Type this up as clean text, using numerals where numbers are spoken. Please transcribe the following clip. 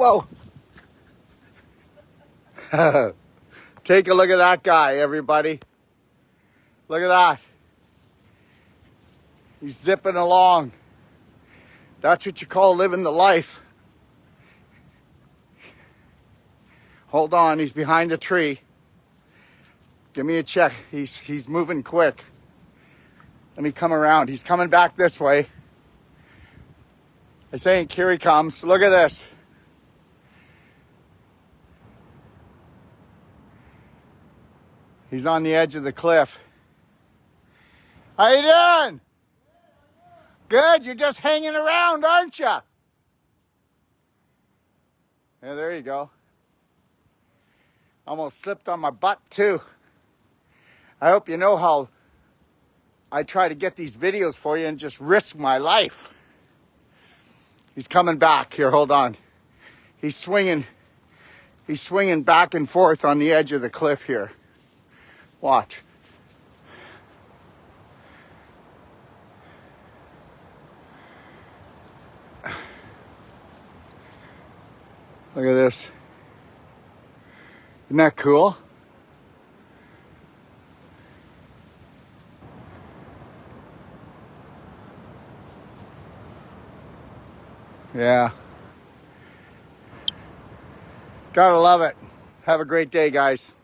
Whoa. Take a look at that guy, everybody. Look at that. He's zipping along. That's what you call living the life. Hold on, he's behind the tree. Give me a check. He's moving quick. Let me come around. He's coming back this way. I think here he comes. Look at this. He's on the edge of the cliff. How you doing? Good. You're just hanging around, aren't you? Yeah, there you go. Almost slipped on my butt too. I hope you know how I try to get these videos for you and just risk my life. He's coming back. Here, hold on. He's swinging back and forth on the edge of the cliff here. Watch. Look at this. Isn't that cool? Yeah. Gotta love it. Have a great day, guys.